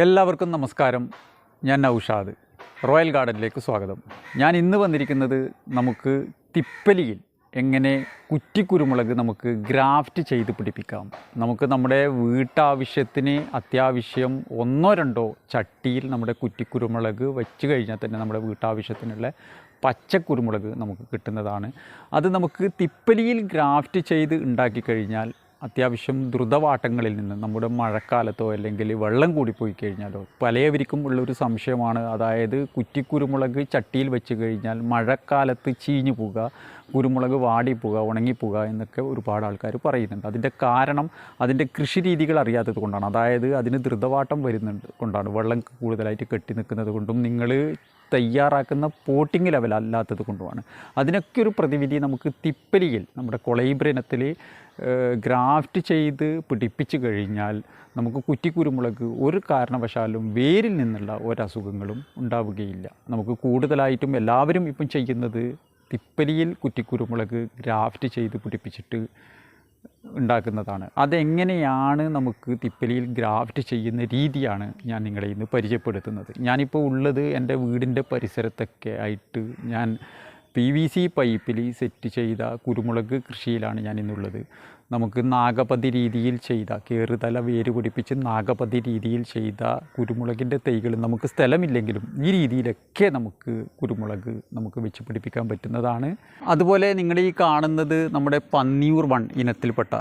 എല്ലാവർക്കും നമസ്കാരം. ഞാൻ നൗഷാദ്. റോയൽ ഗാർഡനിലേക്ക് സ്വാഗതം. ഞാൻ ഇന്ന് വന്നിരിക്കുന്നത് നമുക്ക് തിപ്പലിയിൽ എങ്ങനെ കുറ്റിക്കുരുമുളക് നമുക്ക് ഗ്രാഫ്റ്റ് ചെയ്ത് പിടിപ്പിക്കാം. നമുക്ക് നമ്മുടെ വീട്ടാവശ്യത്തിന് അത്യാവശ്യം ഒന്നോ രണ്ടോ ചട്ടിയിൽ നമ്മുടെ കുറ്റിക്കുരുമുളക് വെച്ച് കഴിഞ്ഞാൽ തന്നെ നമ്മുടെ വീട്ടാവശ്യത്തിനുള്ള പച്ചക്കുരുമുളക് നമുക്ക് കിട്ടുന്നതാണ്. അത് നമുക്ക് തിപ്പലിയിൽ ഗ്രാഫ്റ്റ് ചെയ്ത് ഉണ്ടാക്കി കഴിഞ്ഞാൽ അത്യാവശ്യം ദ്രുതവാട്ടങ്ങളിൽ നിന്ന് നമ്മുടെ മഴക്കാലത്തോ അല്ലെങ്കിൽ വെള്ളം കൂടിപ്പോയി കഴിഞ്ഞാലോ പലയവർക്കും ഉള്ളൊരു സംശയമാണ്. അതായത് കുറ്റിക്കുരുമുളക് ചട്ടിയിൽ വെച്ച് കഴിഞ്ഞാൽ മഴക്കാലത്ത് ചീഞ്ഞു പോകുക, കുരുമുളക് വാടിപ്പോവുക, ഉണങ്ങിപ്പോവുക എന്നൊക്കെ ഒരുപാട് ആൾക്കാർ പറയുന്നുണ്ട്. അതിൻ്റെ കാരണം അതിൻ്റെ കൃഷി രീതികൾ അറിയാത്തത് കൊണ്ടാണ്. അതായത് അതിന് ദ്രുതവാട്ടം വരുന്നുണ്ട് കൊണ്ടാണ്, വെള്ളം കൂടുതലായിട്ട് കെട്ടി നിൽക്കുന്നത് കൊണ്ടും നിങ്ങൾ തയ്യാറാക്കുന്ന പോട്ടിങ് ലെവൽ അല്ലാത്തത് കൊണ്ടുമാണ്. അതിനൊക്കെ ഒരു പ്രതിവിധി നമുക്ക് തിപ്പലിയിൽ നമ്മുടെ കൊളൈബ്രനത്തിൽ ഗ്രാഫ്റ്റ് ചെയ്ത് പിടിപ്പിച്ച് കഴിഞ്ഞാൽ നമുക്ക് കുറ്റിക്കുരുമുളക് ഒരു കാരണവശാലും വേരിൽ നിന്നുള്ള ഒരസുഖങ്ങളും ഉണ്ടാവുകയില്ല. നമുക്ക് കൂടുതലായിട്ടും എല്ലാവരും ഇപ്പം ചെയ്യുന്നത് തിപ്പലിയിൽ കുറ്റിക്കുരുമുളക് ഗ്രാഫ്റ്റ് ചെയ്ത് പിടിപ്പിച്ചിട്ട് ഉണ്ടാക്കുന്നതാണ്. അതെങ്ങനെയാണ് നമുക്ക് തിപ്പലിയിൽ ഗ്രാഫ്റ്റ് ചെയ്യുന്ന രീതിയാണ് ഞാൻ നിങ്ങളെ ഇന്ന് പരിചയപ്പെടുത്തുന്നത്. ഞാനിപ്പോൾ ഉള്ളത് എൻ്റെ വീടിൻ്റെ പരിസരത്തൊക്കെ ആയിട്ട് ഞാൻ PVC പൈപ്പിൽ സെറ്റ് ചെയ്ത കുരുമുളക് കൃഷിയിലാണ് ഞാൻ ഇന്നുള്ളത്. നമുക്ക് നാഗപതി രീതിയിൽ ചെയ്ത കയറുതല വേര് പിടിപ്പിച്ച് നാഗപതി രീതിയിൽ ചെയ്ത കുരുമുളകിൻ്റെ തൈകൾ നമുക്ക് സ്ഥലമില്ലെങ്കിലും ഈ രീതിയിലൊക്കെ നമുക്ക് കുരുമുളക് നമുക്ക് വെച്ച് പിടിപ്പിക്കാൻ പറ്റുന്നതാണ്. അതുപോലെ നിങ്ങൾ ഈ കാണുന്നത് നമ്മുടെ പന്നിയൂർ വൺ ഇനത്തിൽപ്പെട്ട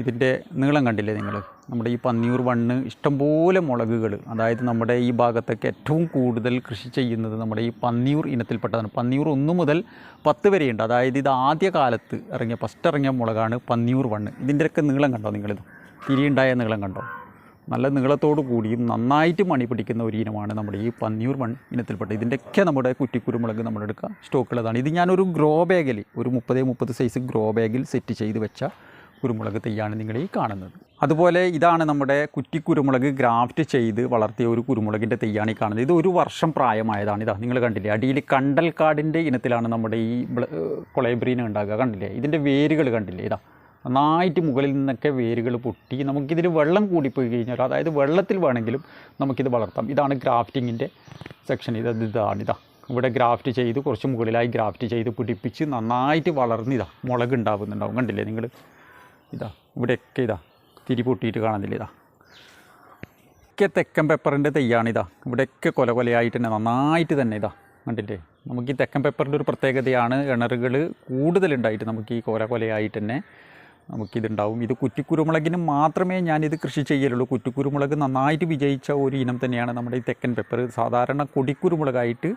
ഇതിൻ്റെ നീളം കണ്ടില്ലേ നിങ്ങൾ? നമ്മുടെ ഈ പന്നിയൂർ വണ്ണ് ഇഷ്ടംപോലെ മുളകുകൾ, അതായത് നമ്മുടെ ഈ ഭാഗത്തൊക്കെ ഏറ്റവും കൂടുതൽ കൃഷി ചെയ്യുന്നത് നമ്മുടെ ഈ പന്നിയൂർ ഇനത്തിൽപ്പെട്ടതാണ്. പന്നിയൂർ 1 മുതൽ 10 വരെയുണ്ട്. അതായത് ഇത് ആദ്യ കാലത്ത് ഫസ്റ്റ് ഇറങ്ങിയ മുളകാണ് പന്നിയൂർ വണ്ണ്. ഇതിൻ്റെയൊക്കെ നീളം കണ്ടോ നിങ്ങളിത്? തിരിയുണ്ടായ നീളം കണ്ടോ? നല്ല നീളത്തോടു കൂടിയും നന്നായിട്ട് മണി പിടിക്കുന്ന ഒരു ഇനമാണ് നമ്മുടെ ഈ പന്നിയൂർ വൺ ഇനത്തിൽപ്പെട്ട. ഇതിൻ്റെയൊക്കെ നമ്മുടെ കുറ്റിക്കുരുമുളക് നമ്മളെടുക്കുക സ്റ്റോക്കുള്ളതാണ്. ഇത് ഞാനൊരു ഗ്രോ ബാഗിൽ ഒരു 30 സൈസ് ഗ്രോ ബാഗിൽ സെറ്റ് ചെയ്ത് വെച്ച കുരുമുളക് തൈയാണ് നിങ്ങൾ ഈ കാണുന്നത്. അതുപോലെ ഇതാണ് നമ്മുടെ കുറ്റിക്കുരുമുളക് ഗ്രാഫ്റ്റ് ചെയ്ത് വളർത്തിയ ഒരു കുരുമുളകിൻ്റെ തൈയാണ് ഈ കാണുന്നത്. ഇത് 1 വർഷം പ്രായമായതാണ്. നിങ്ങൾ കണ്ടില്ലേ, അടിയിൽ കണ്ടൽക്കാടിൻ്റെ ഇനത്തിലാണ് നമ്മുടെ ഈ കൊളൈബ്രീന ഉണ്ടാകുക. കണ്ടില്ലേ, ഇതിൻ്റെ വേരുകൾ കണ്ടില്ലേ? നന്നായിട്ട് മുകളിൽ നിന്നൊക്കെ വേരുകൾ പൊട്ടി നമുക്കിതിന് വെള്ളം കൂടിപ്പോയി കഴിഞ്ഞാൽ, അതായത് വെള്ളത്തിൽ വേണമെങ്കിലും നമുക്കിത് വളർത്താം. ഇതാണ് ഗ്രാഫ്റ്റിങ്ങിൻ്റെ സെക്ഷൻ. ഇവിടെ ഗ്രാഫ്റ്റ് ചെയ്ത് കുറച്ച് മുകളിലായി ഗ്രാഫ്റ്റ് ചെയ്ത് പിടിപ്പിച്ച് നന്നായിട്ട് വളർന്ന് മുളക് ഉണ്ടാവുന്നുണ്ടാവും. കണ്ടില്ലേ നിങ്ങൾ? ഇവിടെയൊക്കെ തിരി പൊട്ടിയിട്ട് കാണുന്നില്ല. ഒക്കെ തെക്കൻ പെപ്പറിൻ്റെ തൈയാണ്. ഇവിടെയൊക്കെ കൊലയായിട്ട് തന്നെ നന്നായിട്ട് തന്നെ കണ്ടില്ലേ? നമുക്ക് ഈ തെക്കൻ പെപ്പറിൻ്റെ ഒരു പ്രത്യേകതയാണ്, ഇണറുകൾ കൂടുതലുണ്ടായിട്ട് നമുക്ക് ഈ കൊലയായിട്ട് തന്നെ നമുക്കിതുണ്ടാവും. ഇത് കുറ്റിക്കുരുമുളകിന് മാത്രമേ ഞാനിത് കൃഷി ചെയ്യലുള്ളൂ. കുറ്റിക്കുരുമുളക് നന്നായിട്ട് വിജയിച്ച ഒരു ഇനം തന്നെയാണ് നമ്മുടെ ഈ തെക്കൻ പെപ്പർ. സാധാരണ കൊടിക്കുരുമുളകായിട്ട്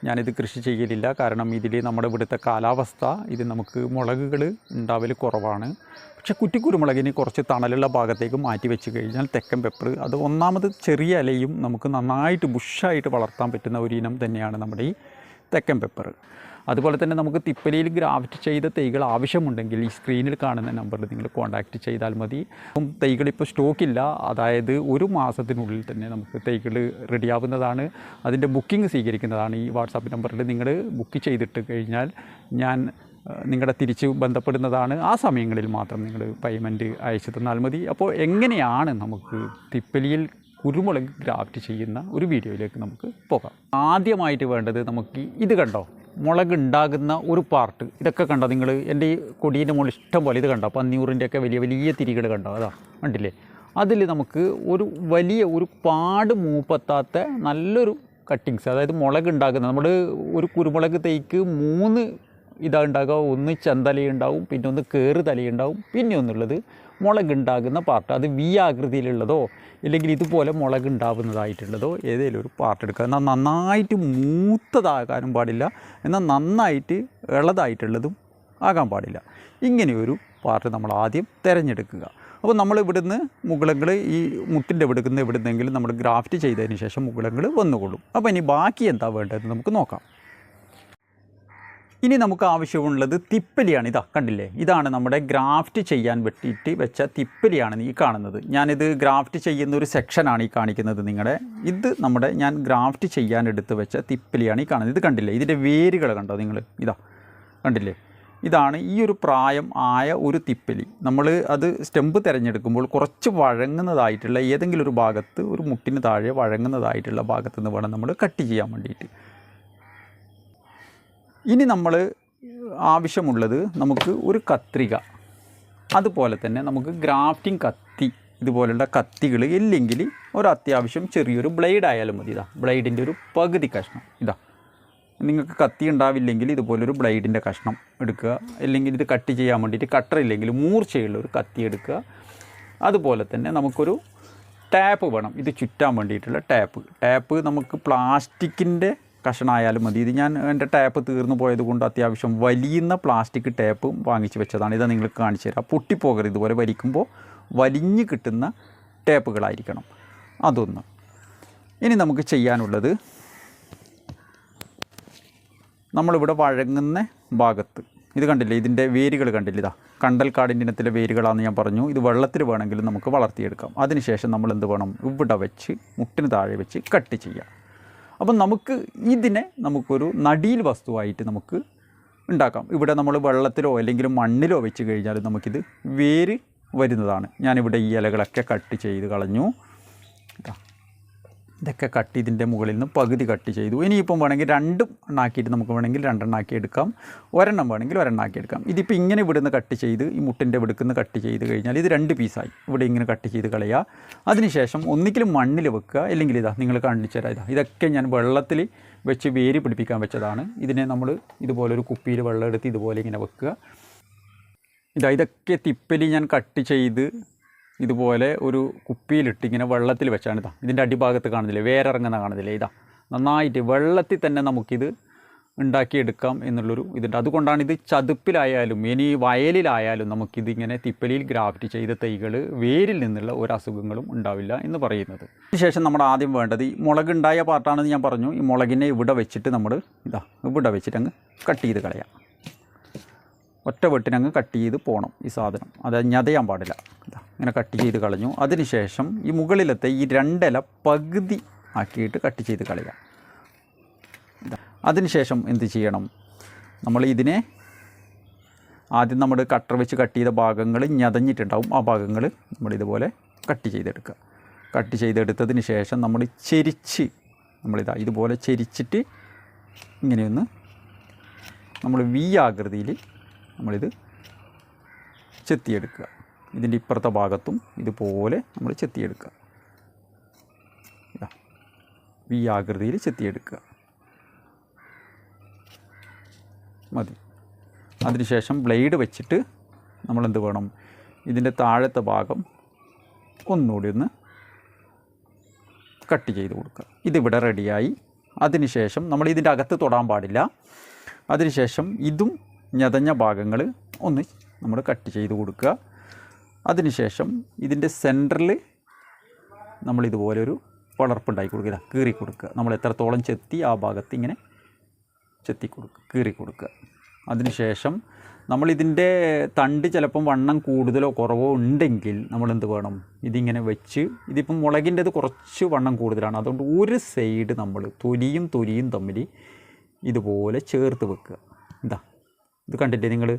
ഞാനിത് കൃഷി ചെയ്യലില്ല. കാരണം ഇതിൽ നമ്മുടെ ഇവിടുത്തെ കാലാവസ്ഥ ഇത് നമുക്ക് മുളകുകൾ ഉണ്ടാവൽ കുറവാണ്. പക്ഷേ കുറ്റിക്കുരുമുളകിന് കുറച്ച് തണലുള്ള ഭാഗത്തേക്ക് മാറ്റി വെച്ച് കഴിഞ്ഞാൽ തെക്കൻ പെപ്പർ അത് ഒന്നാമത് ചെറിയ ഇലയും നമുക്ക് നന്നായിട്ട് ബുഷായിട്ട് വളർത്താൻ പറ്റുന്ന ഒരു ഇനം തന്നെയാണ് നമ്മുടെ ഈ തെക്കൻ പെപ്പർ. അതുപോലെ തന്നെ നമുക്ക് തിപ്പലിയിൽ ഗ്രാഫ്റ്റ് ചെയ്ത തൈകൾ ആവശ്യമുണ്ടെങ്കിൽ ഈ സ്ക്രീനിൽ കാണുന്ന നമ്പറിൽ നിങ്ങൾ കോൺടാക്റ്റ് ചെയ്താൽ മതി. തൈകളിപ്പോൾ സ്റ്റോക്കില്ല, അതായത് 1 മാസത്തിനുള്ളിൽ തന്നെ നമുക്ക് തൈകൾ റെഡിയാവുന്നതാണ്. അതിൻ്റെ ബുക്കിംഗ് സ്വീകരിക്കുന്നതാണ്. ഈ വാട്സാപ്പ് നമ്പറിൽ നിങ്ങൾ ബുക്ക് ചെയ്തിട്ട് കഴിഞ്ഞാൽ ഞാൻ നിങ്ങളുടെ തിരിച്ച് ബന്ധപ്പെടുന്നതാണ്. ആ സമയങ്ങളിൽ മാത്രം നിങ്ങൾ പേയ്മെൻറ്റ് അയച്ചു തന്നാൽ മതി. അപ്പോൾ എങ്ങനെയാണ് നമുക്ക് തിപ്പലിയിൽ കുരുമുളക് ഗ്രാഫ്റ്റ് ചെയ്യുന്ന ഒരു വീഡിയോയിലേക്ക് നമുക്ക് പോകാം. ആദ്യമായിട്ട് വേണ്ടത് നമുക്ക് ഇത് കണ്ടോ, മുളക് ഉണ്ടാകുന്ന ഒരു പാർട്ട്. ഇതൊക്കെ കണ്ടോ നിങ്ങൾ? എൻ്റെ ഈ കൊടീൻ്റെ മുകളിൽ ഇഷ്ടം പോലെ ഇത് കണ്ടോ? പന്നിയൂറിൻ്റെയൊക്കെ വലിയ തിരികൾ കണ്ടോ? കണ്ടില്ലേ? അതിൽ നമുക്ക് ഒരു പാട് മൂപ്പത്താത്ത നല്ലൊരു കട്ടിങ്സ്, അതായത് മുളക് ഉണ്ടാകുന്ന നമ്മൾ ഒരു കുരുമുളക് തൈക്ക് 3 ഉണ്ടാകുക. ഒന്ന് ചെന്തലയുണ്ടാവും, പിന്നെ ഒന്ന് കയറുതലയുണ്ടാവും, പിന്നെ ഒന്നുള്ളത് മുളകുണ്ടാകുന്ന പാർട്ട്. അത് V ആകൃതിയിലുള്ളതോ ഇല്ലെങ്കിൽ ഇതുപോലെ മുളകുണ്ടാവുന്നതായിട്ടുള്ളതോ ഏതെങ്കിലും ഒരു പാർട്ട് എടുക്കുക. എന്നാൽ നന്നായിട്ട് മൂത്തതാകാനും പാടില്ല, എന്നാൽ നന്നായിട്ട് ഇളതായിട്ടുള്ളതും ആകാൻ പാടില്ല. ഇങ്ങനെയൊരു പാർട്ട് നമ്മൾ ആദ്യം തിരഞ്ഞെടുക്കുക. അപ്പോൾ നമ്മൾ ഇവിടുന്ന് മുകുളങ്ങൾ ഈ മുട്ടിൻ്റെ എവിടുന്നെങ്കിലും നമ്മൾ ഗ്രാഫ്റ്റ് ചെയ്തതിന് ശേഷം മുകുളങ്ങൾ വന്നുകൊള്ളും. അപ്പോൾ ഇനി ബാക്കി എന്താ വേണ്ടതെന്ന് നമുക്ക് നോക്കാം. ഇനി നമുക്ക് ആവശ്യമുള്ളത് തിപ്പലിയാണ്. കണ്ടില്ലേ? ഇതാണ് നമ്മുടെ ഗ്രാഫ്റ്റ് ചെയ്യാൻ വേണ്ടിയിട്ട് വെച്ച തിപ്പലിയാണ് ഈ കാണുന്നത്. ഞാനിത് ഗ്രാഫ്റ്റ് ചെയ്യുന്ന ഒരു സെക്ഷനാണ് ഈ കാണിക്കുന്നത് നിങ്ങളുടെ. ഇത് ഞാൻ ഗ്രാഫ്റ്റ് ചെയ്യാൻ എടുത്ത് വെച്ച തിപ്പലിയാണ് ഈ കാണുന്നത്. ഇത് കണ്ടില്ലേ? ഇതിൻ്റെ വേരുകൾ കണ്ടോ നിങ്ങൾ? കണ്ടില്ലേ? ഇതാണ് ഈ ഒരു പ്രായം ആയ ഒരു തിപ്പലി. നമ്മൾ അത് സ്റ്റെമ്പ് തിരഞ്ഞെടുക്കുമ്പോൾ കുറച്ച് വഴങ്ങുന്നതായിട്ടുള്ള ഏതെങ്കിലും ഒരു ഭാഗത്ത്, ഒരു മുട്ടിന് താഴെ വഴങ്ങുന്നതായിട്ടുള്ള ഭാഗത്ത് നിന്ന് വേണം നമ്മൾ കട്ട് ചെയ്യാൻ വേണ്ടിയിട്ട്. ഇനി നമ്മൾ ആവശ്യമുള്ളത് നമുക്ക് ഒരു കത്രിക, അതുപോലെ തന്നെ നമുക്ക് ഗ്രാഫ്റ്റിംഗ് കത്തി, ഇതുപോലുള്ള കത്തികൾ ഇല്ലെങ്കിൽ ഒരു അത്യാവശ്യം ചെറിയൊരു ബ്ലേഡ് ആയാലും മതി. ഇതാ ബ്ലേഡിൻ്റെ ഒരു പകുതി കഷ്ണം. ഇതാ നിങ്ങൾക്ക് കത്തി ഉണ്ടാവില്ലെങ്കിൽ ഇതുപോലൊരു ബ്ലേഡിൻ്റെ കഷ്ണം എടുക്കുക, അല്ലെങ്കിൽ ഇത് കട്ട് ചെയ്യാൻ വേണ്ടിയിട്ട് കട്ടർ ഇല്ലെങ്കിൽ മൂർച്ചയുള്ള ഒരു കത്തി എടുക്കുക. അതുപോലെ തന്നെ നമുക്കൊരു ടാപ്പ് വേണം, ഇത് ചുറ്റാൻ വേണ്ടിയിട്ടുള്ള ടാപ്പ് നമുക്ക് പ്ലാസ്റ്റിക്കിൻ്റെ കഷ്ണമായാലും മതി. ഇത് ഞാൻ എൻ്റെ ടാപ്പ് തീർന്നു പോയത് കൊണ്ട് അത്യാവശ്യം വലിയുന്ന പ്ലാസ്റ്റിക് ടാപ്പ് വാങ്ങിച്ച് വെച്ചതാണ്. ഇത് നിങ്ങൾക്ക് കാണിച്ചു തരാം. പൊട്ടിപ്പോകരുത്, ഇതുപോലെ വലിക്കുമ്പോൾ വലിഞ്ഞ് കിട്ടുന്ന ടാപ്പുകളായിരിക്കണം. അതൊന്ന്. ഇനി നമുക്ക് ചെയ്യാനുള്ളത്, നമ്മളിവിടെ വഴങ്ങുന്ന ഭാഗത്ത് ഇത് കണ്ടില്ലേ, ഇതിൻ്റെ വേരുകൾ കണ്ടില്ല, ഇതാ കണ്ടൽക്കാടിൻ്റെ ഇനത്തിലെ വേരുകളാണെന്ന് ഞാൻ പറഞ്ഞു. ഇത് വെള്ളത്തിൽ വേണമെങ്കിലും നമുക്ക് വളർത്തിയെടുക്കാം. അതിനുശേഷം നമ്മൾ എന്ത് വേണം, ഇവിടെ വെച്ച് മുട്ടിന് താഴെ വെച്ച് കട്ട് ചെയ്യുക. അപ്പം നമുക്ക് ഇതിനെ നമുക്കൊരു നടീൽ വസ്തുവായിട്ട് നമുക്ക് ഉണ്ടാക്കാം. ഇവിടെ നമ്മൾ വെള്ളത്തിലോ അല്ലെങ്കിൽ മണ്ണിലോ വെച്ച് കഴിഞ്ഞാൽ നമുക്കിത് വേര് വരുന്നതാണ്. ഞാനിവിടെ ഈ ഇലകളൊക്കെ കട്ട് ചെയ്ത് കളഞ്ഞു. ഇതൊക്കെ കട്ട് ഇതിൻ്റെ മുകളിൽ നിന്ന് പകുതി കട്ട് ചെയ്തു. ഇനിയിപ്പം വേണമെങ്കിൽ രണ്ടും എണ്ണാക്കിയിട്ട് നമുക്ക് വേണമെങ്കിൽ രണ്ടെണ്ണാക്കി എടുക്കാം, ഒരെണ്ണം വേണമെങ്കിൽ ഒരെണ്ണാക്കി എടുക്കാം. ഇതിപ്പോൾ ഇങ്ങനെ ഇവിടുന്ന് കട്ട് ചെയ്ത് ഈ മുട്ടിൻ്റെ ഇവിടുന്ന് കട്ട് ചെയ്ത് കഴിഞ്ഞാൽ ഇത് 2 പീസായി. ഇവിടെ ഇങ്ങനെ കട്ട് ചെയ്ത് കളയുക. അതിനുശേഷം ഒന്നിക്കലും മണ്ണിൽ വെക്കുക, അല്ലെങ്കിൽ ഇതാ നിങ്ങൾ കാണിച്ചു തരാം. ഇതൊക്കെ ഞാൻ വെള്ളത്തിൽ വെച്ച് വേര് പിടിപ്പിക്കാൻ വെച്ചതാണ്. ഇതിനെ നമ്മൾ ഇതുപോലൊരു കുപ്പിയിൽ വെള്ളം എടുത്ത് ഇതുപോലെ ഇങ്ങനെ വെക്കുക. ഇതൊക്കെ തിപ്പലി ഞാൻ കട്ട് ചെയ്ത് ഇതുപോലെ ഒരു കുപ്പിയിലിട്ട് ഇങ്ങനെ വെള്ളത്തിൽ വെച്ചാണ്. ഇതിൻ്റെ അടിഭാഗത്ത് കാണുന്നില്ലേ, വേരിറങ്ങുന്ന കാണുന്നില്ലേ, നന്നായിട്ട് വെള്ളത്തിൽ തന്നെ നമുക്കിത് ഉണ്ടാക്കിയെടുക്കാം എന്നുള്ളൊരു ഇതുണ്ട്. അതുകൊണ്ടാണ് ഇത് ചതുപ്പിലായാലും ഇനി വയലിലായാലും നമുക്കിതിങ്ങനെ തിപ്പലിയിൽ ഗ്രാഫ്റ്റ് ചെയ്ത തൈകൾ വേരിൽ നിന്നുള്ള ഒരു അസുഖങ്ങളും ഉണ്ടാവില്ല എന്ന് പറയുന്നത്. അതിനുശേഷം നമ്മൾ ആദ്യം വേണ്ടത് ഈ മുളകുണ്ടായ പാർട്ടാണെന്ന് ഞാൻ പറഞ്ഞു. ഈ മുളകിനെ ഇവിടെ വെച്ചിട്ട് നമ്മൾ ഇവിടെ വെച്ചിട്ട് അങ്ങ് കട്ട് ചെയ്ത് കളയാം. ഒറ്റ വെട്ടിനങ്ങ് കട്ട് ചെയ്ത് പോകണം ഈ സാധനം, അത് ഞതയാൻ പാടില്ല. ഇങ്ങനെ കട്ട് ചെയ്ത് കളഞ്ഞു. അതിനുശേഷം ഈ മുകളിലത്തെ ഈ 2 ഇല പകുതി ആക്കിയിട്ട് കട്ട് ചെയ്ത് കളയുക. അതിനുശേഷം എന്ത് ചെയ്യണം, നമ്മൾ ഇതിനെ ആദ്യം നമ്മൾ കട്ടർ വെച്ച് കട്ട് ചെയ്ത ഭാഗങ്ങൾ ഞതഞ്ഞിട്ടുണ്ടാവും, ആ ഭാഗങ്ങൾ നമ്മളിതുപോലെ കട്ട് ചെയ്തെടുക്കുക. കട്ട് ചെയ്തെടുത്തതിന് ശേഷം നമ്മൾ ചെരിച്ച് ഇതുപോലെ ചെരിച്ചിട്ട് ഇങ്ങനെയൊന്ന് നമ്മൾ വി ആകൃതിയിൽ നമ്മളിത് ചെത്തിയെടുക്കുക. ഇതിൻ്റെ ഇപ്പുറത്തെ ഭാഗത്തും ഇതുപോലെ നമ്മൾ ചെത്തിയെടുക്കുക. വി ആകൃതിയിൽ ചെത്തിയെടുക്കുക മതി. അതിനുശേഷം ബ്ലേഡ് വെച്ചിട്ട് നമ്മളെന്ത് വേണം, ഇതിൻ്റെ താഴത്തെ ഭാഗം ഒന്നുകൂടി ഒന്ന് കട്ട് ചെയ്ത് കൊടുക്കുക. ഇതിവിടെ റെഡിയായി. അതിനുശേഷം നമ്മൾ ഇതിൻ്റെ അകത്ത് തൊടാൻ പാടില്ല. അതിനുശേഷം ഇതും ഞതഞ്ഞ ഭാഗങ്ങൾ ഒന്ന് നമ്മൾ കട്ട് ചെയ്ത് കൊടുക്കുക. അതിനുശേഷം ഇതിൻ്റെ സെൻറ്ററിൽ നമ്മളിതുപോലെ ഒരു വളർപ്പുണ്ടാക്കി കൊടുക്കുക, കീറി കൊടുക്കുക. നമ്മൾ എത്രത്തോളം ചെത്തി ആ ഭാഗത്ത് ഇങ്ങനെ ചെത്തി കൊടുക്കുക, കീറി കൊടുക്കുക. അതിനുശേഷം നമ്മളിതിൻ്റെ തണ്ട് ചിലപ്പം വണ്ണം കൂടുതലോ കുറവോ ഉണ്ടെങ്കിൽ നമ്മളെന്ത് വേണം, ഇതിങ്ങനെ വെച്ച്, ഇതിപ്പം മുളകിൻ്റെത് കുറച്ച് വണ്ണം കൂടുതലാണ്, അതുകൊണ്ട് ഒരു സൈഡ് നമ്മൾ തൊലിയും തമ്മിൽ ഇതുപോലെ ചേർത്ത് വെക്കുക. ഇത് കണ്ടില്ലേ നിങ്ങൾ,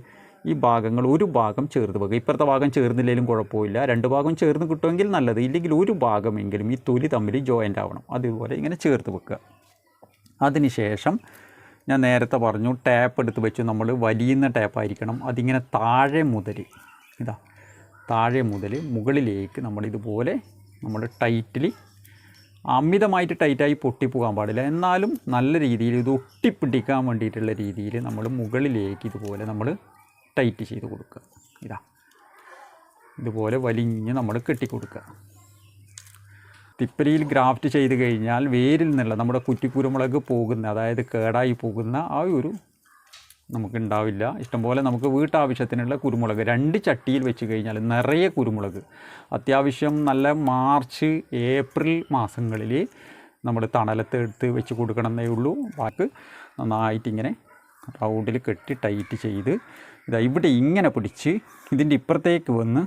ഈ ഭാഗങ്ങൾ ഒരു ഭാഗം ചേർത്ത് വെക്കുക. ഇപ്പുറത്തെ ഭാഗം ചേർന്നില്ലെങ്കിലും കുഴപ്പമില്ല, 2 ഭാഗം ചേർന്ന് കിട്ടുമെങ്കിൽ നല്ലത്. ഇല്ലെങ്കിൽ ഒരു ഭാഗമെങ്കിലും ഈ തൊലി തമ്മിൽ ജോയിൻ്റ് ആവണം. അതുപോലെ ഇങ്ങനെ ചേർത്ത് വെക്കുക. അതിനുശേഷം ഞാൻ നേരത്തെ പറഞ്ഞു, ടാപ്പ് എടുത്ത് വെച്ച് നമ്മൾ വലിയുന്ന ടാപ്പായിരിക്കണം. അതിങ്ങനെ താഴെ മുതൽ മുകളിലേക്ക് നമ്മളിതുപോലെ നമ്മൾ ടൈറ്റിൽ, അമിതമായിട്ട് ടൈറ്റായി പൊട്ടിപ്പോകാൻ പാടില്ല, എന്നാലും നല്ല രീതിയിൽ ഇത് ഒട്ടിപ്പിടിക്കാൻ വേണ്ടിയിട്ടുള്ള രീതിയിൽ നമ്മൾ മുകളിലേക്ക് ഇതുപോലെ നമ്മൾ ടൈറ്റ് ചെയ്ത് കൊടുക്കുക. ഇതുപോലെ വലിഞ്ഞ് നമ്മൾ കെട്ടിക്കൊടുക്കുക. തിപ്പലിയിൽ ഗ്രാഫ്റ്റ് ചെയ്ത് കഴിഞ്ഞാൽ വേരിൽ നിന്നുള്ള നമ്മുടെ കുറ്റിക്കുരുമുളക് പോകുന്ന, അതായത് കേടായി പോകുന്ന ആ ഒരു നമുക്കുണ്ടാവില്ല. ഇഷ്ടംപോലെ നമുക്ക് വീട്ടാവശ്യത്തിനുള്ള കുരുമുളക് 2 ചട്ടിയിൽ വെച്ച് കഴിഞ്ഞാൽ നിറയെ കുരുമുളക്, അത്യാവശ്യം നല്ല മാർച്ച് ഏപ്രിൽ മാസങ്ങളിൽ നമ്മൾ തണലത്ത് എടുത്ത് വെച്ച് കൊടുക്കണമെന്നേ ഉള്ളൂ. ബാക്കി നന്നായിട്ടിങ്ങനെ റൗണ്ടിൽ കെട്ടി ടൈറ്റ് ചെയ്ത് ഇവിടെ ഇങ്ങനെ പിടിച്ച് ഇതിൻ്റെ ഇപ്പുറത്തേക്ക് വന്ന്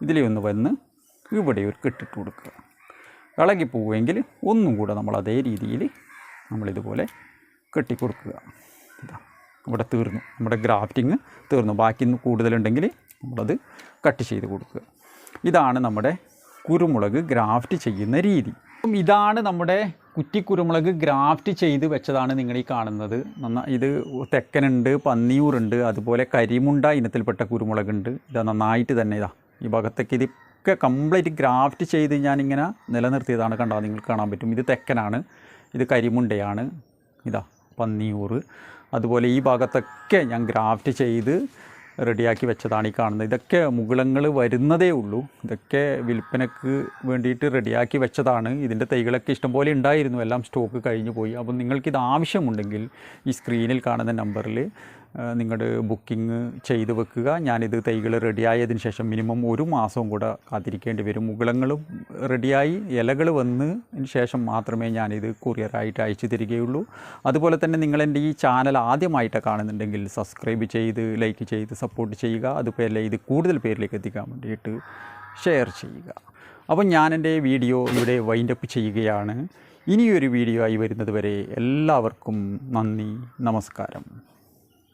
ഇതിലൊന്ന് വന്ന് ഇവിടെ ഒരു കെട്ടിട്ട് കൊടുക്കുക. ഇളകിപ്പോവുമെങ്കിൽ ഒന്നും കൂടെ നമ്മൾ അതേ രീതിയിൽ നമ്മളിതുപോലെ കെട്ടിക്കൊടുക്കുക. ഇവിടെ തീർന്നു, നമ്മുടെ ഗ്രാഫ്റ്റിങ് തീർന്നു. ബാക്കി കൂടുതലുണ്ടെങ്കിൽ നമ്മളത് കട്ട് ചെയ്ത് കൊടുക്കുക. ഇതാണ് നമ്മുടെ കുരുമുളക് ഗ്രാഫ്റ്റ് ചെയ്യുന്ന രീതി. ഇതാണ് നമ്മുടെ കുറ്റിക്കുരുമുളക് ഗ്രാഫ്റ്റ് ചെയ്ത് വെച്ചതാണ് നിങ്ങൾ ഈ കാണുന്നത്. ഇത് തെക്കനുണ്ട്, പന്നിയൂറുണ്ട്, അതുപോലെ കരിമുണ്ട ഇനത്തിൽപ്പെട്ട കുരുമുളകുണ്ട്. ഇതാ നന്നായിട്ട് തന്നെ ഇതാ ഈ ഭാഗത്തേക്ക് ഇതൊക്കെ കംപ്ലീറ്റ് ഗ്രാഫ്റ്റ് ചെയ്ത് ഞാനിങ്ങനെ നിലനിർത്തിയതാണ്. കണ്ടാൽ നിങ്ങൾക്ക് കാണാൻ പറ്റും. ഇത് തെക്കനാണ്, ഇത് കരിമുണ്ടയാണ്, ഇതാ പന്നിയൂർ. അതുപോലെ ഈ ഭാഗത്തൊക്കെ ഞാൻ ഗ്രാഫ്റ്റ് ചെയ്ത് റെഡിയാക്കി വെച്ചതാണ് ഈ കാണുന്നത്. ഇതൊക്കെ മുകുളങ്ങൾ വരുന്നതേ ഉള്ളൂ. ഇതൊക്കെ വിൽപ്പനക്ക് വേണ്ടിയിട്ട് റെഡിയാക്കി വെച്ചതാണ്. ഇതിൻ്റെ തൈകളൊക്കെ ഇഷ്ടംപോലെ ഉണ്ടായിരുന്നു, എല്ലാം സ്റ്റോക്ക് കഴിഞ്ഞു പോയി. അപ്പോൾ നിങ്ങൾക്കിത് ആവശ്യമുണ്ടെങ്കിൽ ഈ സ്ക്രീനിൽ കാണുന്ന നമ്പറിൽ നിങ്ങൾ ബുക്കിംഗ് ചെയ്ത് വെക്കുക. ഞാനിത് തൈകൾ റെഡിയായതിന് ശേഷം മിനിമം 1 മാസവും കൂടെ കാത്തിരിക്കേണ്ടി വരും. മുകുളങ്ങളും റെഡിയായി ഇലകൾ വന്നതിന് ശേഷം മാത്രമേ ഞാനിത് കൊറിയറായിട്ട് അയച്ചു തരികയുള്ളൂ. അതുപോലെ തന്നെ നിങ്ങളെൻ്റെ ഈ ചാനൽ ആദ്യമായിട്ട് കാണുന്നുണ്ടെങ്കിൽ സബ്സ്ക്രൈബ് ചെയ്ത് ലൈക്ക് ചെയ്ത് സപ്പോർട്ട് ചെയ്യുക. അതുപോലെ ഇത് കൂടുതൽ പേരിലേക്ക് എത്തിക്കാൻ വേണ്ടിയിട്ട് ഷെയർ ചെയ്യുക. അപ്പോൾ ഞാൻ എൻ്റെ വീഡിയോ ഇവിടെ വൈൻഡപ്പ് ചെയ്യുകയാണ്. ഇനിയൊരു വീഡിയോ ആയി വരുന്നത് വരെ എല്ലാവർക്കും നന്ദി, നമസ്കാരം.